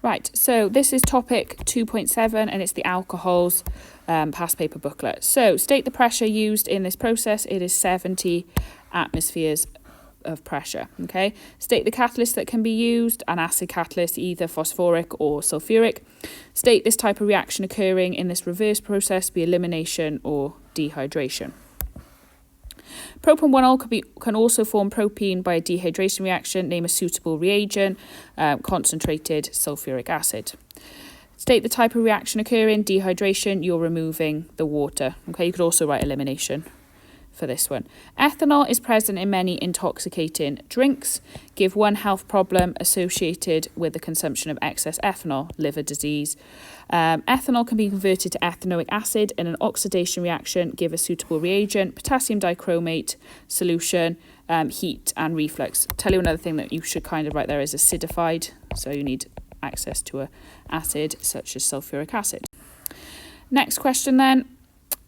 Right, so this is topic 2.7 and it's the alcohols past paper booklet. So state the pressure used in this process. It is 70 atmospheres of pressure, okay? State the catalyst that can be used, an acid catalyst, either phosphoric or sulfuric. State this type of reaction occurring in this reverse process, be elimination or dehydration. Propan-1-ol can also form propene by a dehydration reaction. Name a suitable reagent, concentrated sulfuric acid. State the type of reaction occurring, dehydration, you're removing the water. Okay, you could also write elimination for this one. Ethanol is present in many intoxicating drinks. Give one health problem associated with the consumption of excess ethanol, liver disease. Ethanol can be converted to ethanoic acid in an oxidation reaction. Give a suitable reagent, potassium dichromate solution, heat and reflux. Tell you another thing that you should kind of write there is acidified. So you need access to an acid such as sulfuric acid. Next question then.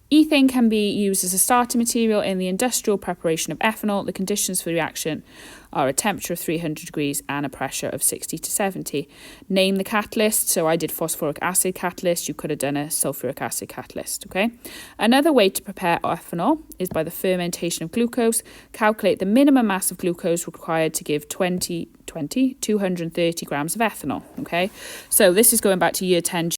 Ethane can be used as a starting material in the industrial preparation of ethanol. The conditions for the reaction are a temperature of 300 degrees and a pressure of 60 to 70. Name the catalyst. So I did phosphoric acid catalyst. You could have done a sulfuric acid catalyst, okay? Another way to prepare ethanol is by the fermentation of glucose. Calculate the minimum mass of glucose required to give 230 grams of ethanol, okay? So this is going back to year 10.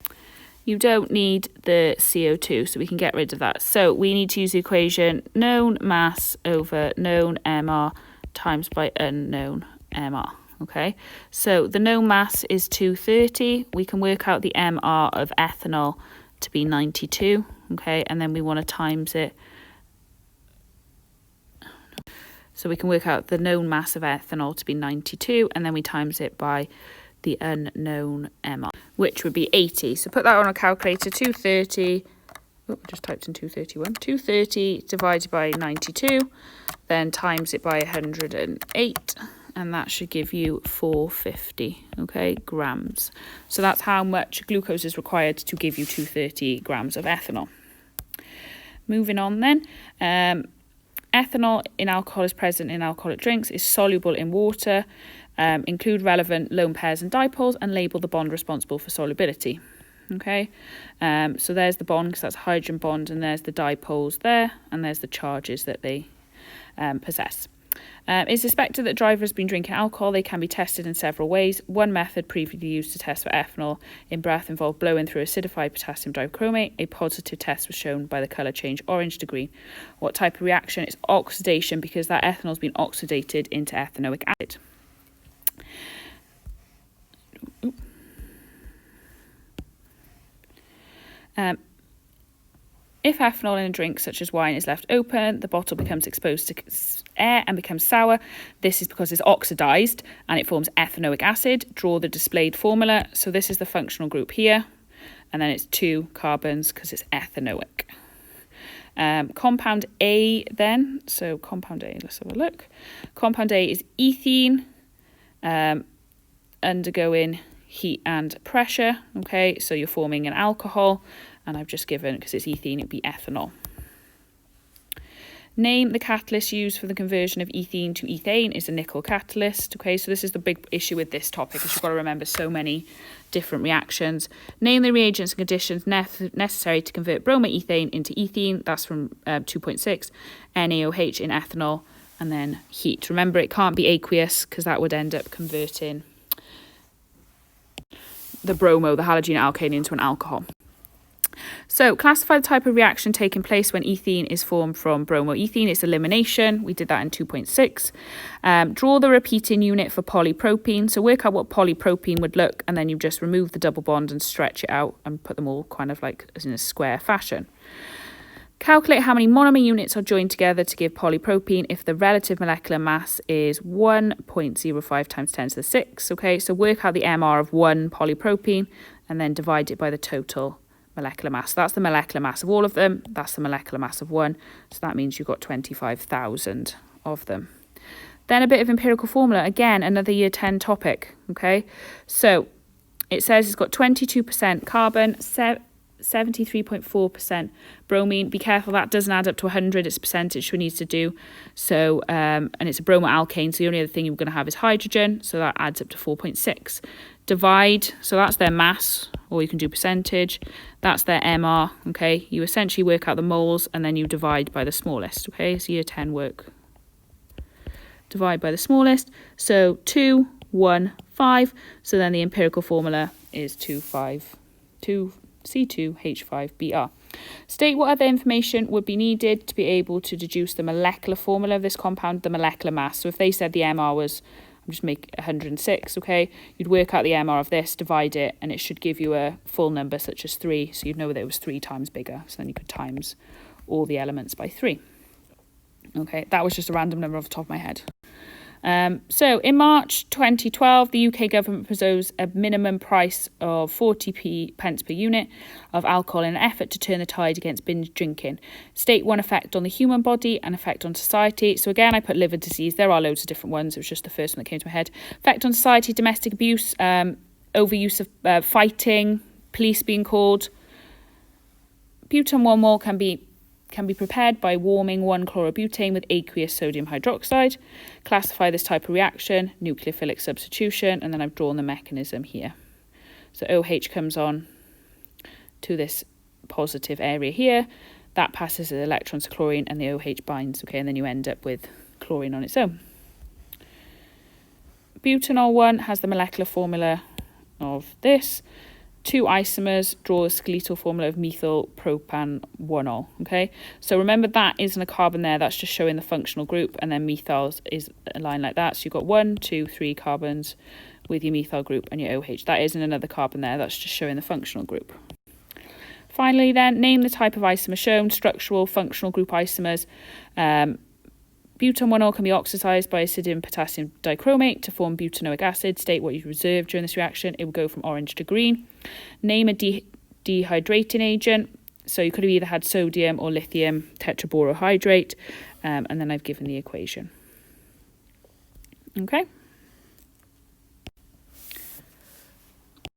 You don't need the CO2, so we can get rid of that. So we need to use the equation known mass over known MR times by unknown MR, okay? So the known mass is 230. We can work out the MR of ethanol to be 92, okay? And then we want to times it. So we can work out the known mass of ethanol to be 92, and then we times it by the unknown MR, which would be 80. So put that on a calculator, 230, I just typed in 231, 230 divided by 92, then times it by 108, and that should give you 450, okay, grams. So that's how much glucose is required to give you 230 grams of ethanol. Moving on then, ethanol in alcohol is present in alcoholic drinks, is soluble in water. Include relevant lone pairs and dipoles and label the bond responsible for solubility. Okay, so there's the bond because that's a hydrogen bond, and there's the dipoles there, and there's the charges that they possess. It's suspected that driver has been drinking alcohol. They can be tested in several ways. One method previously used to test for ethanol in breath involved blowing through acidified potassium dichromate. A positive test was shown by the colour change orange to green. What type of reaction? It's oxidation because that ethanol has been oxidated into ethanoic acid. If ethanol in a drink such as wine is left open, the bottle becomes exposed to air and becomes sour. This is because it's oxidized and it forms ethanoic acid. Draw the displayed formula. So this is the functional group here, and then it's 2 carbons because it's ethanoic. Compound A then, so compound A, let's have a look. Compound A is ethene, undergoing heat and pressure, okay, so you're forming an alcohol, and I've just given, because it's ethene, it'd be ethanol. Name the catalyst used for the conversion of ethene to ethane is a nickel catalyst, okay, so this is the big issue with this topic, is you've got to remember so many different reactions. Name the reagents and conditions necessary to convert bromoethane into ethene, that's from 2.6, NaOH in ethanol, and then heat. Remember, it can't be aqueous because that would end up converting the bromo, the halogen alkane, into an alcohol. So classify the type of reaction taking place when ethene is formed from bromoethene. It's elimination. We did that in 2.6. Draw the repeating unit for polypropene. So work out what polypropene would look, and then you just remove the double bond and stretch it out and put them all kind of like in a square fashion. Calculate how many monomer units are joined together to give polypropene if the relative molecular mass is 1.05 times 10 to the 6. Okay, so work out the MR of 1 polypropene and then divide it by the total molecular mass. So that's the molecular mass of all of them. That's the molecular mass of 1. So that means you've got 25,000 of them. Then a bit of empirical formula. Again, another year 10 topic. Okay, so it says it's got 22% carbon, 73.4% bromine. Be careful, that doesn't add up to 100. It's a percentage we need to do. So, and it's a bromoalkane, so the only other thing you're going to have is hydrogen, so that adds up to 4.6. Divide, so that's their mass, or you can do percentage. That's their MR, okay? You essentially work out the moles, and then you divide by the smallest, okay? So year 10 work. Divide by the smallest. So 2, 1, 5. So then the empirical formula is 2,5,2C2H5Br. State what other information would be needed to be able to deduce the molecular formula of this compound, the molecular mass. So if they said the MR was, I'm just make 106, okay, you'd work out the MR of this, divide it, and it should give you a full number such as 3. So you'd know that it was 3 times bigger. So then you could times all the elements by 3. Okay, that was just a random number off the top of my head. So in March 2012, the UK government proposed a minimum price of 40p per unit of alcohol in an effort to turn the tide against binge drinking. State one effect on the human body and effect on society. So again, I put liver disease. There are loads of different ones. It was just the first one that came to my head. Effect on society, domestic abuse, overuse of fighting, police being called. Butan 1 mole can be prepared by warming 1-chlorobutane with aqueous sodium hydroxide. Classify this type of reaction, nucleophilic substitution, and then I've drawn the mechanism here. So OH comes on to this positive area here. That passes the electrons to chlorine and the OH binds, okay, and then you end up with chlorine on its own. Butanol 1 has the molecular formula of this. 2 isomers, draw the skeletal formula of methyl propan 1ol, okay? So remember that isn't a carbon there, that's just showing the functional group, and then methyl is a line like that. So you've got 1, 2, 3 carbons with your methyl group and your OH. That isn't another carbon there, that's just showing the functional group. Finally then, name the type of isomer shown, structural, functional group isomers. Butan 1ol can be oxidized by acidium potassium dichromate to form butanoic acid. State what you reserve during this reaction. It will go from orange to green. Name a dehydrating agent. So you could have either had sodium or lithium tetraborohydrate. And then I've given the equation. Okay.